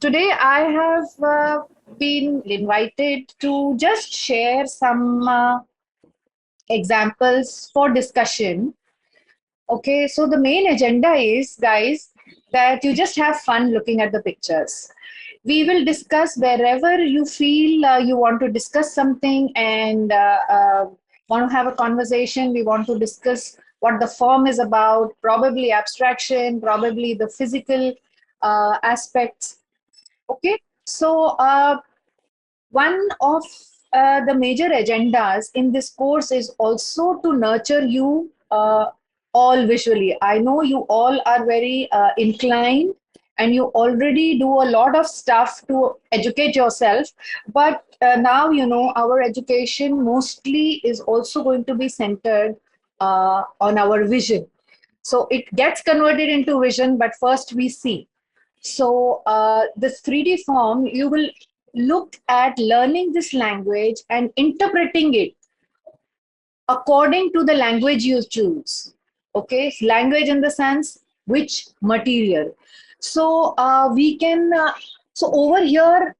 Today, I have been invited to just share some examples for discussion. Okay, so the main agenda is, guys, that you just have fun looking at the pictures. We will discuss wherever you feel you want to discuss something and want to have a conversation. We want to discuss what the form is about, probably abstraction, probably the physical aspects. Okay, so one of the major agendas in this course is also to nurture you all visually. I know you all are very inclined and you already do a lot of stuff to educate yourself, but now you know our education mostly is also going to be centered on our vision. So it gets converted into vision, but first we see. So this 3D form, you will look at learning this language and interpreting it according to the language you choose. Okay, language in the sense which material. So we can. So over here,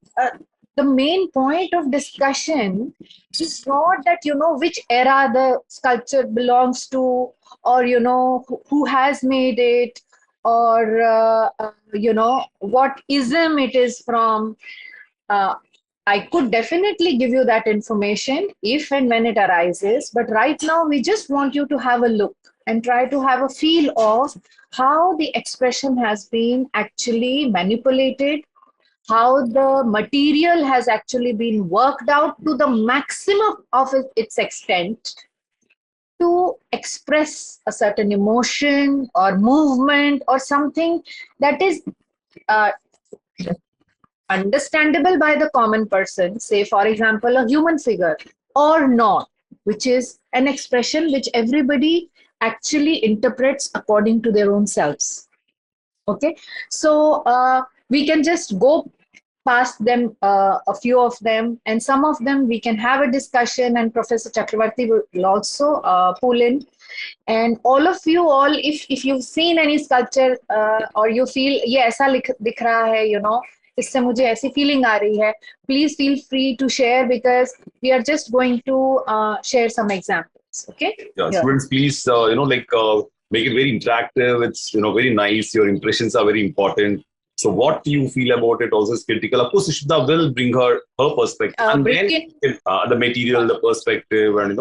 the main point of discussion is not that you know which era the sculpture belongs to, or you know who has made it, or you know what ism it is from. Uh, I could definitely give you that information if and when it arises, but right now we just want you to have a look and try to have a feel of how the expression has been actually manipulated, how the material has actually been worked out to the maximum of its extent to express a certain emotion or movement or something that is uh, understandable by the common person, say, for example, a human figure, or not, which is an expression which everybody actually interprets according to their own selves. Okay, so we can just go past them, a few of them, and some of them we can have a discussion, and Professor Chakravarti will also pull in. And all of you all, if you've seen any sculpture or you feel ये ऐसा दिख रहा है, you know, इससे मुझे ऐसी feeling आ रही है, please feel free to share because we are just going to share some examples. Okay. Yeah, students, please, make it very interactive. It's, very nice. Your impressions are very important. So what you feel about it also is critical. Of course, Ishita will bring her perspective, and then the material, the perspective, and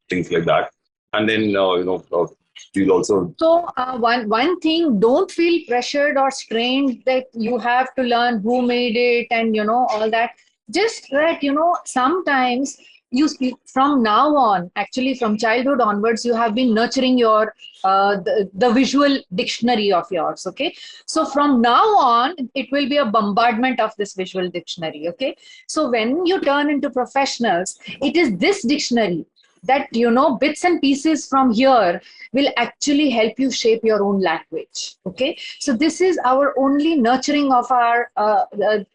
things like that. And then we'll also. So one thing, don't feel pressured or strained that you have to learn who made it and you know all that. Just that you know sometimes you from now on, actually from childhood onwards, you have been nurturing your the visual dictionary of yours. Okay, so from now on it will be a bombardment of this visual dictionary. Okay, so when you turn into professionals, it is this dictionary that you know bits and pieces from here will actually help you shape your own language. Okay, so this is our only nurturing of our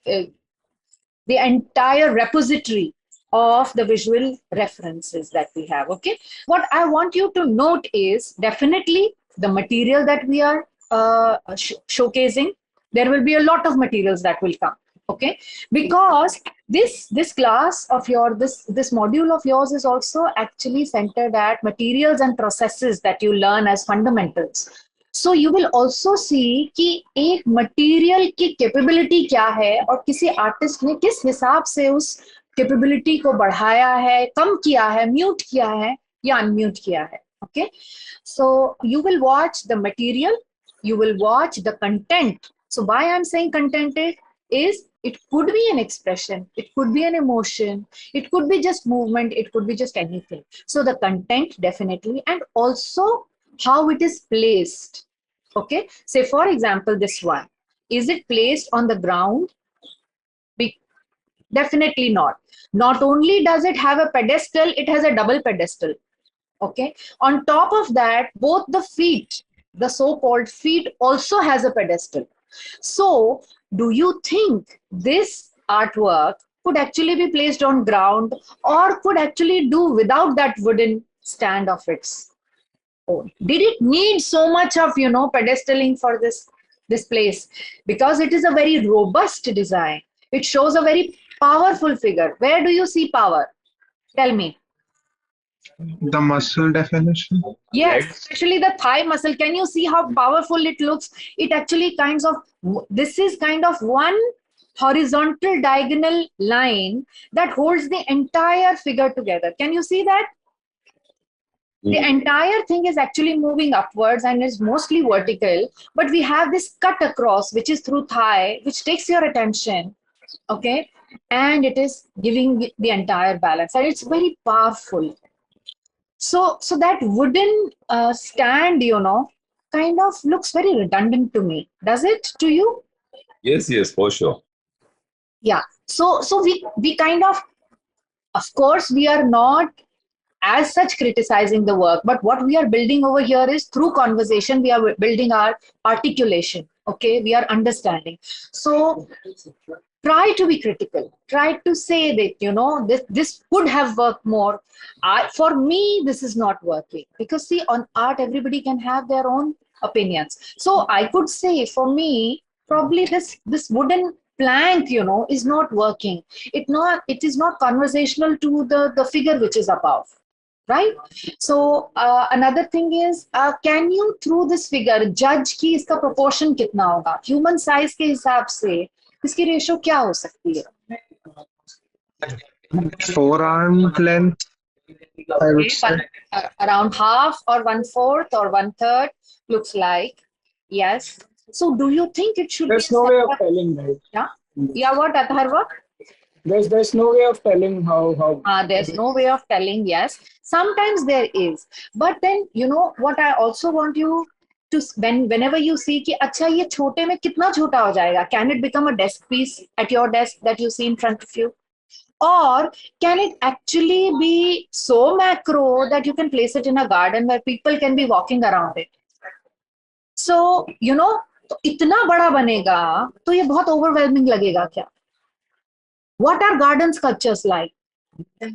the entire repository of the visual references that we have. Okay, what I want you to note is definitely the material that we are showcasing. There will be a lot of materials that will come. Okay, because this class of your this module of yours is also actually centered at materials and processes that you learn as fundamentals. So you will also see कि एक material की capability क्या है और किसी artist ने किस हिसाब से उस कैपेबिलिटी को बढ़ाया है, कम किया है, म्यूट किया है या अनम्यूट किया है. Okay, so you will watch the material, you will watch the content. So why I'm saying content is it could be an expression, it could be an emotion, it could be just movement, it could be just anything. So the content definitely, and also how it is placed. Okay, say for example this one, Is it placed on the ground? Definitely not. Not only does it have a pedestal, it has a double pedestal. Okay. On top of that, both the feet, the so-called feet, also has a pedestal. So, do you think this artwork could actually be placed on ground or could actually do without that wooden stand of its own? Did it need so much of, pedestaling for this place? Because it is a very robust design. It shows a very powerful figure. Where do you see power? Tell me. The muscle definition. Yes, especially the thigh muscle. Can you see how powerful it looks? It actually this is kind of one horizontal diagonal line that holds the entire figure together. Can you see that? The entire thing is actually moving upwards and is mostly vertical, but we have this cut across, which is through thigh, which takes your attention, okay? And it is giving the entire balance, and it's very powerful. So that wooden stand, kind of looks very redundant to me. Does it to you? Yes, for sure. Yeah. So we kind of course, we are not as such criticizing the work, but what we are building over here is through conversation, we are building our articulation. Okay, we are understanding. So try to be critical. Try to say that, this could have worked more. For me, this is not working. Because see, on art, everybody can have their own opinions. So I could say, for me, probably this wooden plank, is not working. It is not conversational to the figure which is above. Right? So another thing is, can you through this figure judge कि इसका proportion कितना होगा? Human size के हिसाब से इसकी ratio क्या हो सकती है? Forearm length, I would say. Around half or 1/4 or 1/3 looks like. Yes. So do you think it should There's be no way of telling, right? Yeah, what, Atharva? There's no way of telling how. There's no way of telling, yes. Sometimes there is. But then, what I also want you to, whenever you see कि अच्छा ये छोटे में कितना छोटा हो जाएगा? Can it become a desk piece at your desk that you see in front of you? Or can it actually be so macro that you can place it in a garden where people can be walking around it? So, तो इतना बड़ा बनेगा तो ये बहुत overwhelming लगेगा क्या? What are garden sculptures like?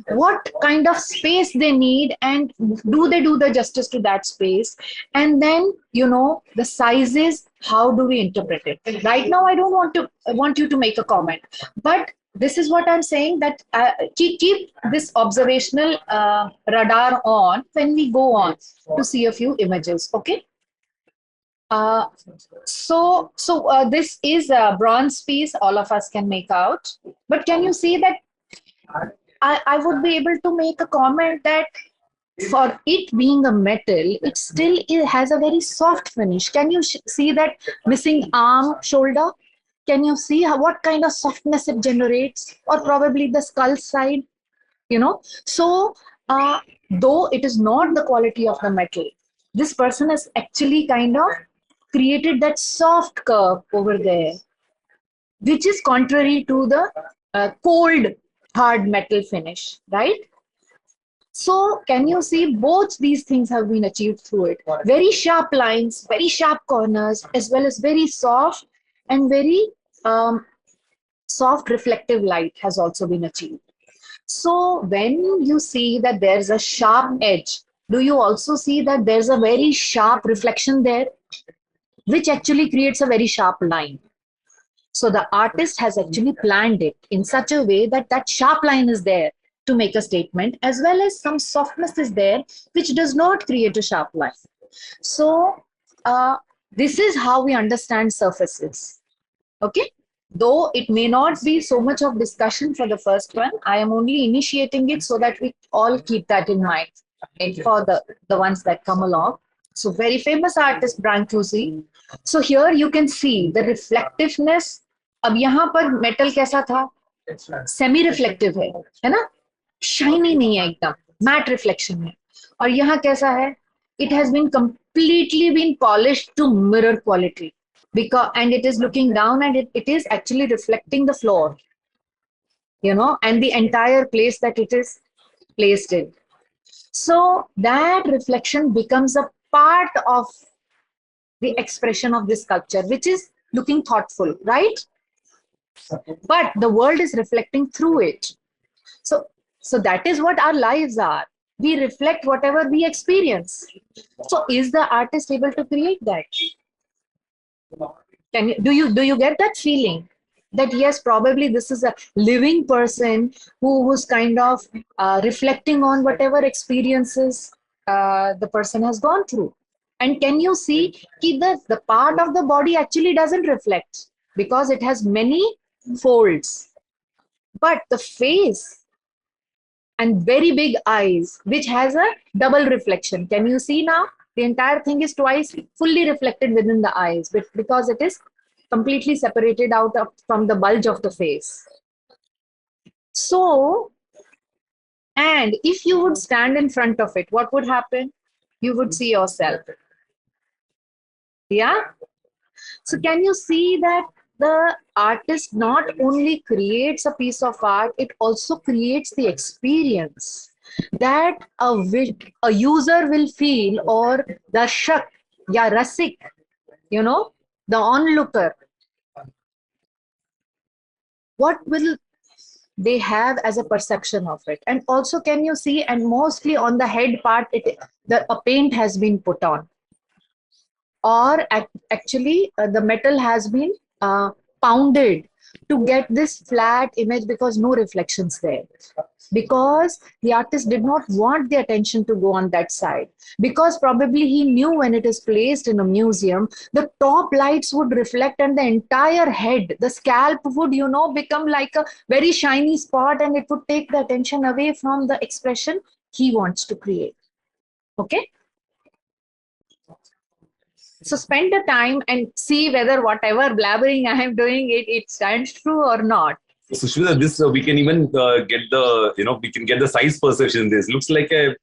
What kind of space they need, and do they do the justice to that space? And then, the sizes, how do we interpret it? Right now, I don't want you to make a comment, but this is what I'm saying, that keep this observational radar on when we go on to see a few images, okay? So this is a bronze piece, all of us can make out, but can you see that I would be able to make a comment that for it being a metal, it has a very soft finish. Can you see that missing arm, shoulder? Can you see what kind of softness it generates? Or probably the skull side, So though it is not the quality of the metal, this person has actually kind of created that soft curve over there, which is contrary to the cold, hard metal finish, right? So can you see both these things have been achieved through it? Very sharp lines, very sharp corners, as well as very soft and very soft reflective light has also been achieved. So when you see that there's a sharp edge, do you also see that there's a very sharp reflection there, which actually creates a very sharp line? So the artist has actually planned it in such a way that that sharp line is there to make a statement, as well as some softness is there, which does not create a sharp line. So this is how we understand surfaces. Okay? Though it may not be so much of discussion for the first one, I am only initiating it so that we all keep that in mind for the ones that come along. So very famous artist Brancusi. So here you can see the reflectiveness. अब यहाँ पर metal कैसा था? Semi reflective है ना? Shiny नहीं है एकदम, matte reflection है. और यहाँ कैसा है? It has been completely been polished to mirror quality. because, and it is looking down, and it is actually reflecting the floor, and the entire place that it is placed in. So that reflection becomes a part of the expression of this sculpture, which is looking thoughtful, right? But the world is reflecting through it. So that is what our lives are. We reflect whatever we experience. So is the artist able to create that? Do you get that feeling that yes, probably this is a living person who was kind of reflecting on whatever experiences the person has gone through? And can you see the part of the body actually doesn't reflect because it has many folds, but the face and very big eyes, which has a double reflection. Can you see now? The entire thing is twice fully reflected within the eyes, but because it is completely separated out from the bulge of the face. So, and if you would stand in front of it, what would happen? You would see yourself. Yeah? So can you see that the artist not only creates a piece of art, it also creates the experience that a user will feel, or darshak, ya rasik, the onlooker, what will they have as a perception of it? And also, can you see, and mostly on the head part, a paint has been put on, or actually the metal has been pounded to get this flat image because no reflections there, because the artist did not want the attention to go on that side, because probably he knew when it is placed in a museum, the top lights would reflect and the entire head, the scalp would become like a very shiny spot, and it would take the attention away from the expression he wants to create. Okay, so spend the time and see whether whatever blabbering I am doing, it stands true or not. Sushmita, this we can even get the we can get the size perception. This looks like a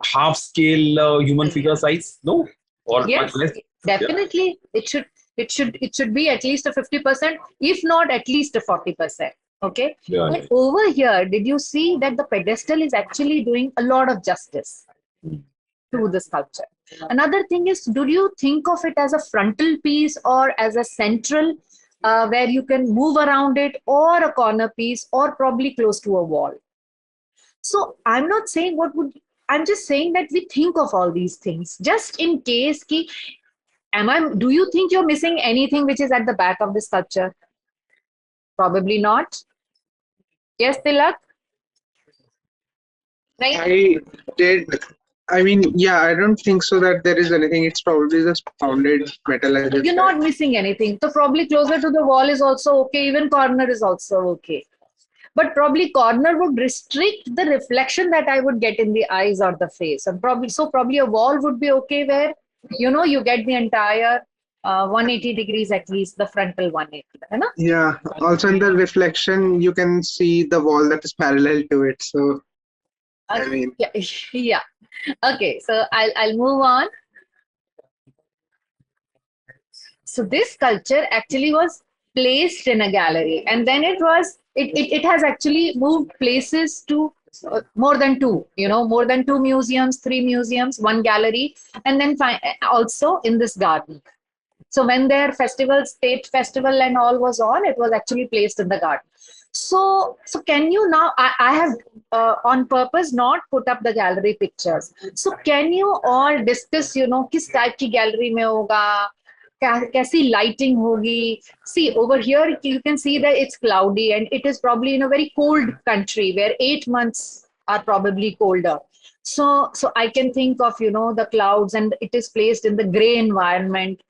half scale human figure size, no? Or yes, much less? definitely. Yeah. It should be at least a 50%, if not at least a 40%. Okay. Yeah, but over here, did you see that the pedestal is actually doing a lot of justice to the sculpture? Another thing is, do you think of it as a frontal piece or as a central where you can move around it, or a corner piece, or probably close to a wall? So I'm not saying I'm just saying that we think of all these things just in case do you think you're missing anything which is at the back of the sculpture? Probably not. Yes, Tilak? Right? I don't think so that there is anything. It's probably just pounded metal. You're not missing anything. So probably closer to the wall is also okay. Even corner is also okay. But probably corner would restrict the reflection that I would get in the eyes or the face. And probably a wall would be okay where, you get the entire 180 degrees, at least the frontal 180. Right? Yeah. Also in the reflection, you can see the wall that is parallel to it. So, yeah. Okay, so I'll move on. So this sculpture actually was placed in a gallery, and then it has actually moved places to more than two, more than 2 museums, 3 museums, 1 gallery, and then also in this garden. So when their state festival and all was on, it was actually placed in the garden. So can you now, I have on purpose not put up the gallery pictures. So can you all discuss, kis type ki gallery mein hoga, kaisi lighting hogi? See, over here, you can see that it's cloudy, and it is probably in a very cold country where 8 months are probably colder. So I can think of, the clouds, and it is placed in the gray environment,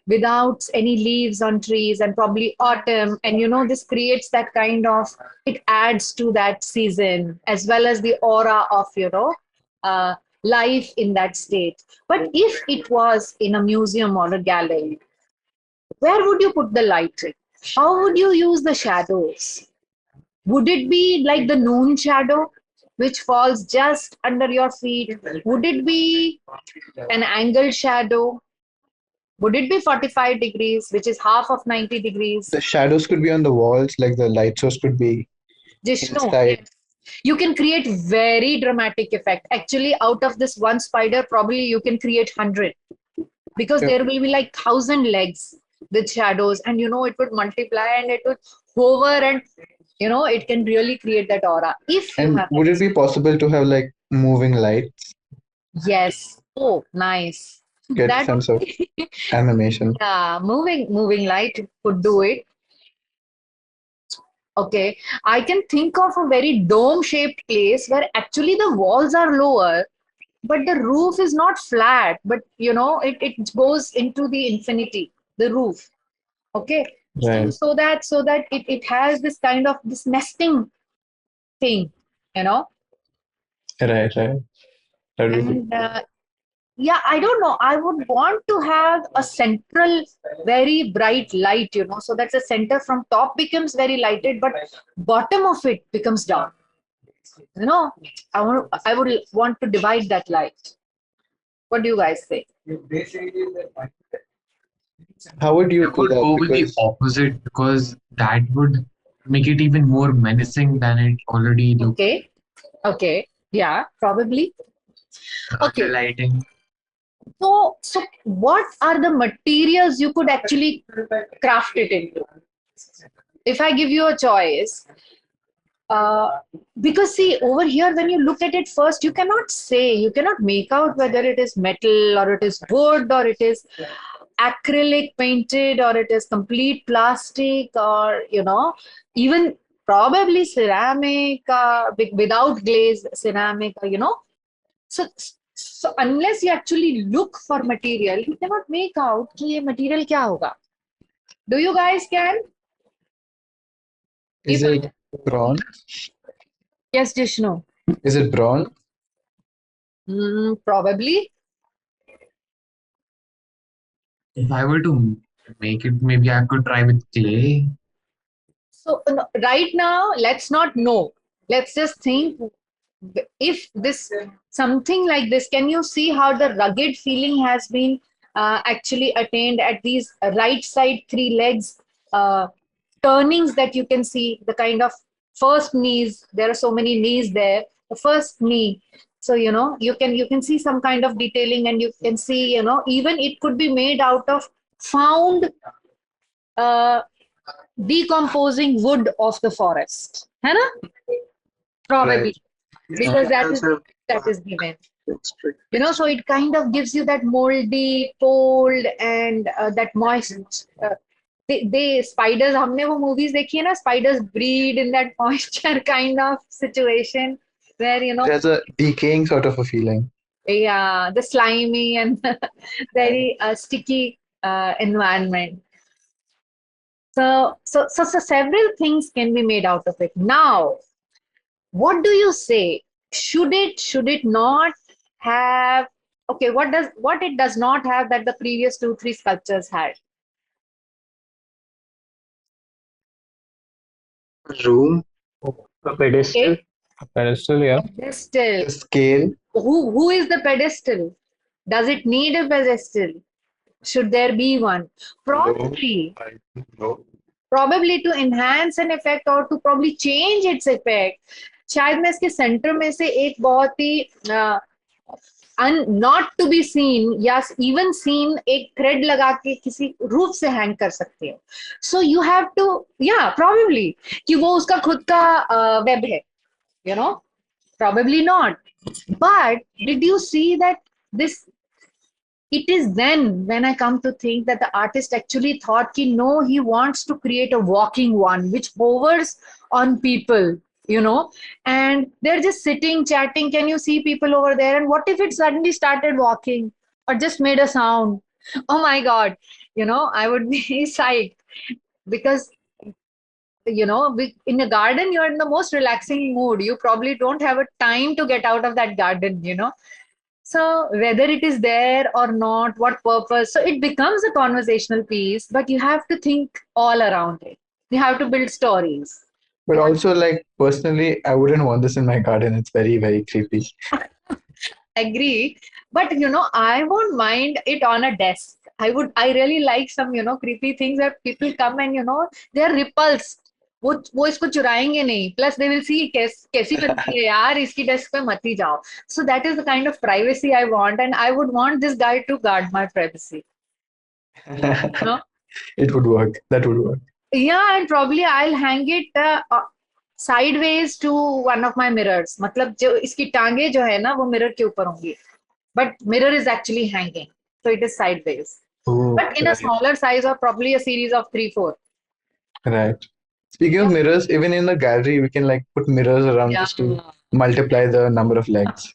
without any leaves on trees, and probably autumn. And, this creates that kind of, it adds to that season, as well as the aura of, life in that state. But if it was in a museum or a gallery, where would you put the lighting? How would you use the shadows? Would it be like the noon shadow, which falls just under your feet? Would it be an angled shadow? Would it be 45 degrees, which is half of 90 degrees? The shadows could be on the walls, like the light source could be Jishnu, inside. yes. You can create very dramatic effect. Actually, out of this one spider, probably you can create 100 because Yeah. there will be like 1,000 legs with shadows, and it would multiply and it would hover, and it can really create that aura. If you And have would it be possible to have like moving lights? yes, oh, nice. Get a That sense of animation. yeah, moving light could do it. Okay, I can think of a very dome-shaped place where actually the walls are lower, but the roof is not flat, but it goes into the infinity, the roof. Okay, Right, so that it has this kind of this nesting thing, you know, right. That would be and yeah, I don't know. I would want to have a central, very bright light, so that the center from top becomes very lighted, but bottom of it becomes dark. I would want to divide that light. What do you guys say? How would you I do would that? go with the Because opposite because that would make it even more menacing than it already looks. Okay, yeah, probably. Okay. Lighting. So what are the materials you could actually craft it into? If I give you a choice, because see, over here, when you look at it first, you cannot make out whether it is metal or it is wood or it is acrylic painted or it is complete plastic or, even probably ceramic, without glaze ceramic, So, so unless you actually look for material, you cannot make out कि ये material क्या होगा. Do you guys can? is If it bronze? yes, Jishnu. Is it bronze? Probably. If I were to make it, maybe I could try with clay. So no, right now, let's not know. Let's just think if this something like this, can you see how the rugged feeling has been actually attained at these right side three legs turnings that you can see, the kind of first knees, there are so many knees there, the first knee. So you can see some kind of detailing, and you can see even it could be made out of found uh, decomposing wood of the forest, है ना? Probably. Because that is given, so it kind of gives you that moldy, cold, and that moist. They spiders, हमने वो movies देखी है ना, spiders breed in that moisture kind of situation where It has a decaying sort of a feeling. yeah, the slimy and very sticky environment. So several things can be made out of it. Now, what do you say? Should it not have? Okay, what it does not have that the previous 2-3 sculptures had? Room. A pedestal. Okay, Pedestal, yeah. pedestal. The scale. Who is the pedestal? Does it need a pedestal? Should there be one? Probably. No. Probably to enhance an effect or to probably change its effect. शायद मैं इसके centre में से एक बहुत ही not to be seen या even seen एक thread लगा के किसी रूफ से hang कर सकते हो. So you have to, yeah, probably कि वो उसका खुद का web है, probably not. But did you see that this? It is then when I come to think that the artist actually thought कि no, he wants to create a walking one which hovers on people, and they're just sitting, chatting. Can you see people over there? And what if it suddenly started walking or just made a sound? Oh my God, I would be psyched because, in a garden, you're in the most relaxing mood. You probably don't have a time to get out of that garden, So whether it is there or not, what purpose? So it becomes a conversational piece, but you have to think all around it. You have to build stories. But also, like, personally, I wouldn't want this in my garden. It's very, very creepy. Agree. But, I won't mind it on a desk. I really like some, creepy things where people come and, they are repulsed. वो इसको चुराएंगे नहीं. Plus they will see कैसी बनती है यार, इसकी desk पे मत ही जाओ. So that is the kind of privacy I want, and I would want this guy to guard my privacy. No? It would work. That would work. Yeah, and probably I'll hang it sideways to one of my mirrors. मतलब जो इसकी टांगे जो है ना वो mirror के ऊपर होंगी. But mirror is actually hanging, so it is sideways. Oh, But in a right. smaller size, or probably a series of 3, 4. Right. Speaking of mirrors, even in the gallery, we can like put mirrors around just to multiply the number of legs.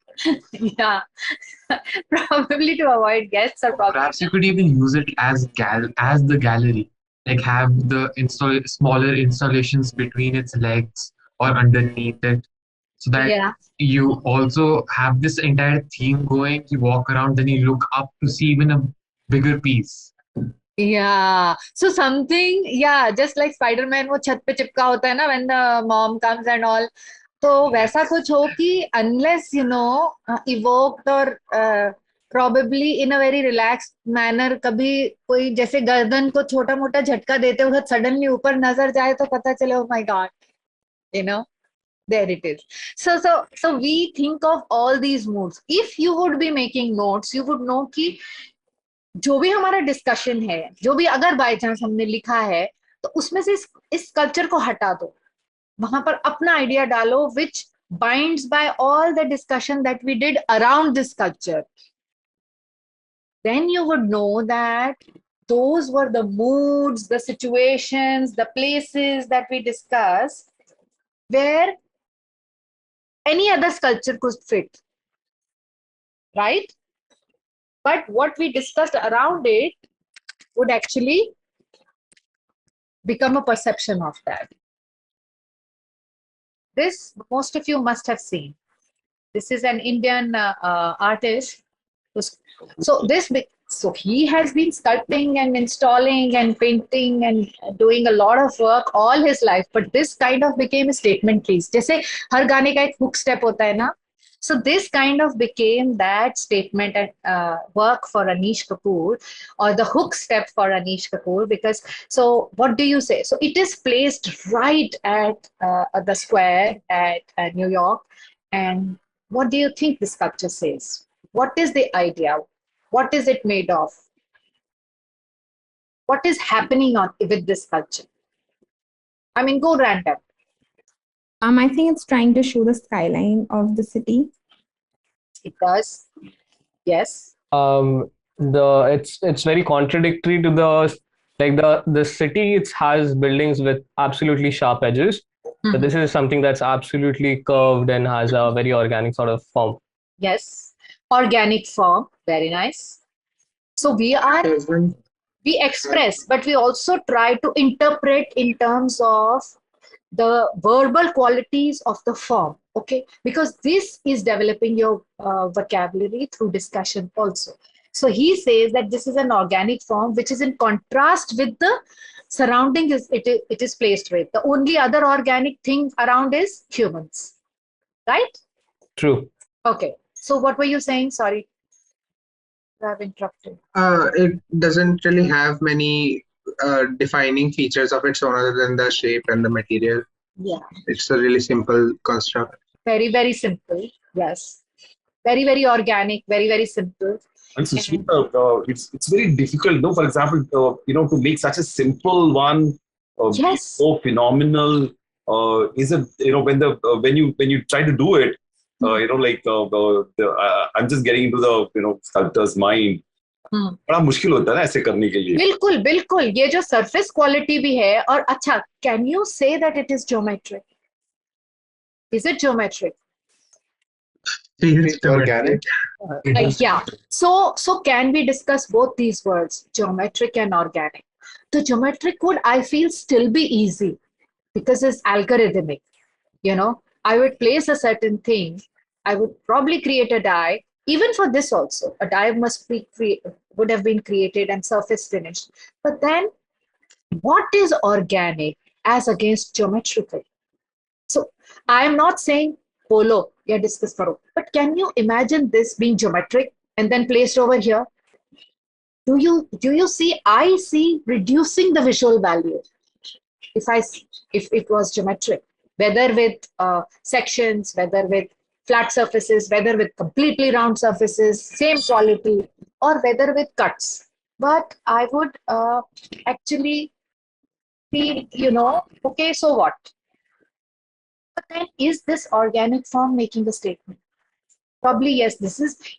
Yeah, probably to avoid guests, or probably Perhaps you could even use it as the gallery, like have the smaller installations between its legs or underneath it, so that yeah. you also have this entire theme going. You walk around, then you look up to see even a bigger piece. Yeah, so something, yeah, just like Spider-Man वो छत पे चिपका होता है ना when the mom comes and all. तो वैसा कुछ हो कि unless evoked or probably in a very relaxed manner, कभी कोई जैसे गर्दन को छोटा मोटा झटका देते उधर suddenly ऊपर नजर जाए तो पता चले oh my God, there it is. So we think of all these moods. If you would be making notes, you would know कि जो भी हमारा डिस्कशन है, जो भी अगर बाय चांस हमने लिखा है, तो उसमें से इस कल्चर को हटा दो, वहां पर अपना आइडिया डालो which binds by all the discussion that we did around this culture. Then you would know that those were the moods, the situations, the places that we discussed where any other sculpture could fit, right? But what we discussed around it would actually become a perception of that. This, most of you must have seen. This is an Indian artist. So he has been sculpting and installing and painting and doing a lot of work all his life. But this kind of became a statement piece. जैसे हर गाने का एक hook step होता है ना. So this kind of became that statement and work for Anish Kapoor, or the hook step for Anish Kapoor, because, so what do you say? So it is placed right at the square at New York. And what do you think the sculpture says? What is the idea? What is it made of? What is happening with this sculpture? I mean, go random. I think it's trying to show the skyline of the city. It does. Yes. It's very contradictory to the city. It has buildings with absolutely sharp edges. So this is something that's absolutely curved and has a very organic sort of form. Yes. Organic form. Very nice. So we express, but we also try to interpret in terms of the verbal qualities of the form, okay? Because this is developing your vocabulary through discussion also. So he says that this is an organic form which is in contrast with the surrounding it is placed with. The only other organic thing around is humans, right? True. Okay. So what were you saying? Sorry, I've interrupted. It doesn't really have many defining features of its own other than the shape and the material. Yeah. It's a really simple construct. Very, very simple. Yes. Very, very organic. Very, very simple. And Sushmita, it's very difficult, no? For example, to make such a simple one Yes. so phenomenal. Is it when you try to do it, I'm just getting into the sculptor's mind. बड़ा मुश्किल होता है ना ऐसे करने के लिए. बिल्कुल बिल्कुल ये जो surface quality भी है और अच्छा, can you say that it is geometric? Is it geometric? It's organic. Yeah. So can we discuss both these words, geometric and organic? The geometric would, I feel, still be easy because it's algorithmic. I would place a certain thing. I would probably create a die. Even for this also, a die would have been created and surface finished. But then, what is organic as against geometrical? So I am not saying polo, yeah, discuss karo. But can you imagine this being geometric and then placed over here? Do you see? I see reducing the visual value. If it was geometric, whether with sections, whether with flat surfaces, whether with completely round surfaces, same quality, or whether with cuts. But I would actually feel, okay, so what? But then is this organic form making a statement? Probably yes.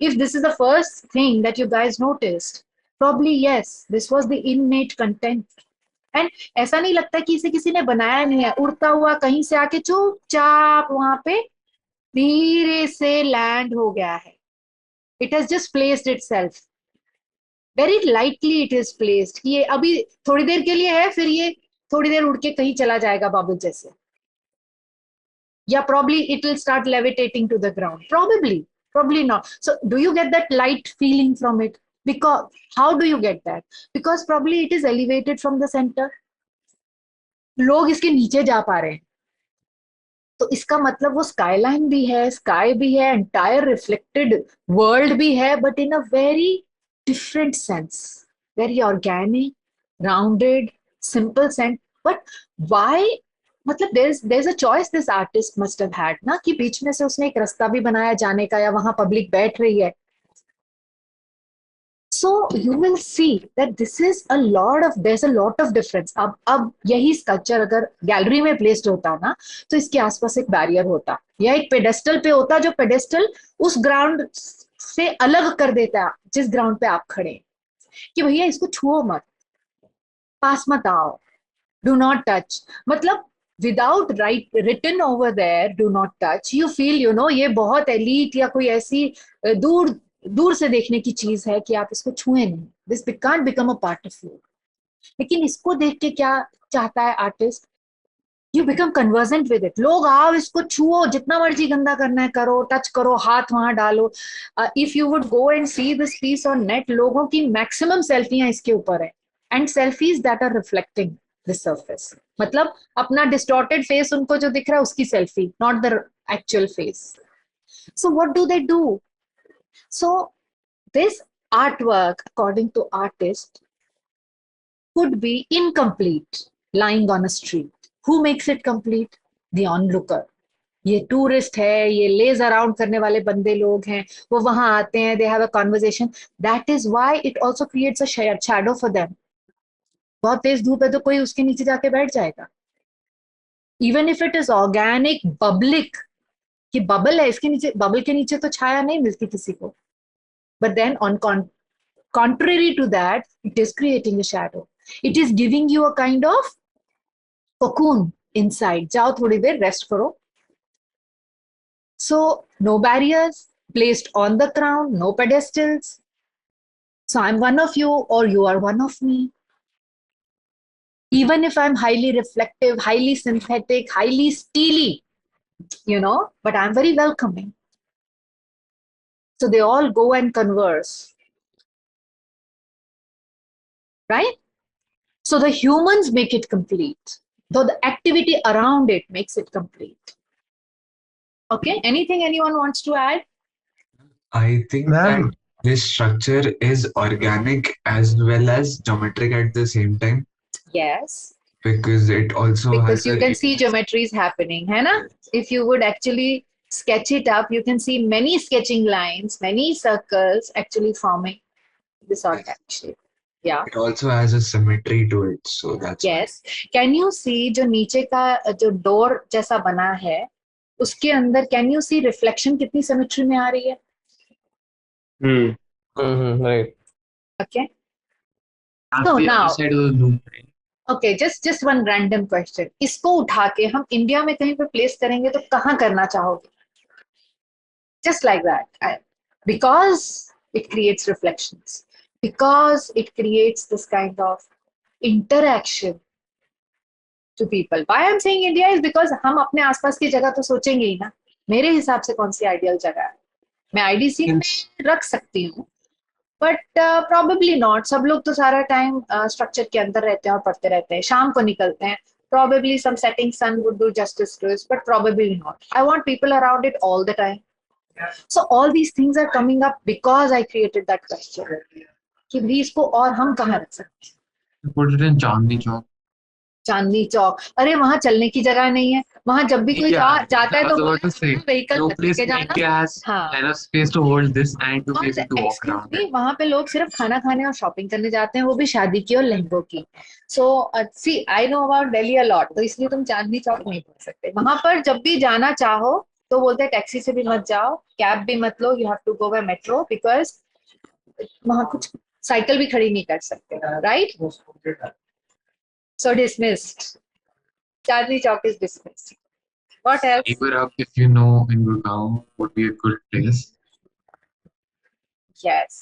If this is the first thing that you guys noticed, probably yes, this was the innate content. And ऐसा नहीं लगता कि इसे किसी ने बनाया नहीं है, उड़ता हुआ कहीं से आके चुपचाप वहां पे धीरे से लैंड हो गया है. It has just placed itself, very lightly it is placed. ये अभी थोड़ी देर के लिए है, फिर ये थोड़ी देर उड़ के कहीं चला जाएगा बबल जैसे, या probably it will start levitating to the ground. Probably not. So do you get that light feeling from it? Because how do you get that? Because probably it is elevated from the center. लोग इसके नीचे जा पा रहे हैं, तो इसका मतलब वो स्काईलाइन भी है, स्काई भी है, एंटायर रिफ्लेक्टेड वर्ल्ड भी है, but in a very different sense, very organic, rounded, simple sense. But why? मतलब there's a choice this artist must have had ना, कि बीच में से उसने एक रास्ता भी बनाया जाने का, या वहां पब्लिक बैठ रही है. So you will see that there's a lot of difference. अब यही स्कल्पचर अगर गैलरी में प्लेस्ड होता ना, तो इसके आसपास एक बैरियर होता, या एक पेडेस्टल पे होता, जो पेडेस्टल उस ग्राउंड से अलग कर देता जिस ग्राउंड पे आप खड़े, कि भैया इसको छुओ मत, पास मत आओ, डू नॉट टच. मतलब without written over there, do not touch, you feel ये बहुत एलीट या कोई ऐसी दूर से देखने की चीज है कि आप इसको छुए नहीं. This can't become a part of you. लेकिन इसको देख के क्या चाहता है artist? You become conversant with it. लोग आओ, इसको छुओ, जितना मर्जी गंदा करना है करो, टच करो, हाथ वहां डालो. If you would go and see this piece on net, लोगों की मैक्सिमम सेल्फियां इसके ऊपर है, and selfies that are reflecting the surface. मतलब अपना distorted face उनको जो दिख रहा है उसकी selfie, not the actual face. So what do they do? So this artwork, according to artist, could be incomplete, lying on a street. Who makes it complete? The onlooker. ये tourist है, ये लेज around करने वाले बंदे लोग हैं, वो वहां आते हैं, they have a conversation. That is why it also creates a shadow for them. बहुत तेज धूप है तो कोई उसके नीचे जाके बैठ जाएगा. Even if it is organic, बबलिक, कि बबल है इसके नीचे, बबल के नीचे तो छाया नहीं मिलती किसी को. But then on contrary to that, it is creating a shadow. It is giving you a kind of cocoon inside. जाओ थोड़ी देर रेस्ट करो. So no barriers placed on the ground, no pedestals. So I'm one of you or you are one of me. Even if I'm highly reflective, highly synthetic, highly steely, but I'm very welcoming. So they all go and converse, right? So the humans make it complete, though the activity around it makes it complete. Okay, anything anyone wants to add? I think that this structure is organic as well as geometric at the same time. Yes. Because it also because has you can see geometries happening, है ना? If you would actually sketch it up, you can see many sketching lines, many circles actually forming this organic shape. Yeah. It also has a symmetry to it, so that's yes. Can you see जो नीचे का जो door जैसा बना है, उसके अंदर can you see reflection कितनी symmetry में आ रही है? Right. Okay. So now, side of the loop. Okay, just one random question. इसको उठा के हम इंडिया में कहीं पे प्लेस करेंगे तो कहाँ करना चाहोगे? Just like that. Because it creates reflections. Because it creates this kind of interaction to people. Why I'm saying India is because हम अपने आसपास की जगह तो सोचेंगे ही ना. मेरे हिसाब से कौन सी आइडियल जगह है? मैं आईडीसी में रख सकती हूँ, बट प्रॉबेबली नॉट. सब लोग तो सारा टाइम स्ट्रक्चर के अंदर रहते हैं और पढ़ते रहते हैं, शाम को निकलते हैं. Probably some setting sun would do justice to it, but probably not. I want people around it all the time. So all these things are coming up because I created that question. कि भी इसको और हम कहाँ रख सकते हैं। Put it in Chandni Chowk. Chandni Chowk, अरे वहां चलने की जगह नहीं है, वहां जब भी कोई Yeah, जाता है I तो was about to say, vehicle no लेके place in जाना। India has हाँ, enough space to hold this and to be able to walk excuse around me, it. वहां पे लोग सिर्फ खाना खाने और शॉपिंग करने जाते हैं, वो भी शादी की और लहंगों की। So see I know about Delhi a lot, तो इसलिए तुम चांदनी चौक नहीं बोल सकते। वहां पर जब भी जाना चाहो तो बोलते हैं टैक्सी से भी मत जाओ, कैब भी मत लो, you have to go by metro, because वहां कुछ साइकिल भी खड़ी नहीं कर सकते, right? So dismissed, Chandni Chowk is dismissed. What else? Neighbor Up, if you know, in Gurgaon would be a good place. Yes,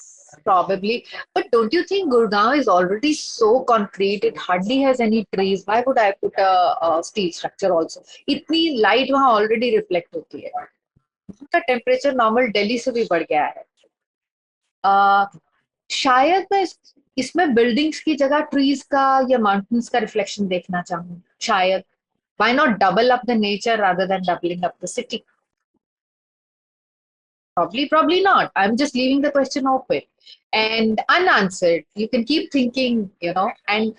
probably. But don't you think Gurgaon is already so concrete? It hardly has any trees. Why would I put a steel structure also? इतनी light वहाँ already reflect होती है। वहाँ का temperature normal Delhi से भी बढ़ गया है। शायद मैं इसमें buildings की जगह trees का या mountains का reflection देखना चाहूँ। शायद. Why not double up the nature rather than doubling up the city? Probably not. I'm just leaving the question open and unanswered. You can keep thinking, and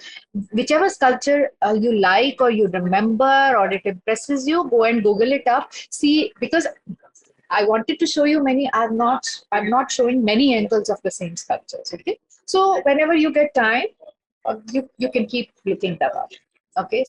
whichever sculpture you like or you remember or it impresses you, go and Google it up. See, because I wanted to show you many. I'm not showing many angles of the same sculptures. Okay, so whenever you get time, you can keep looking them up. Okay.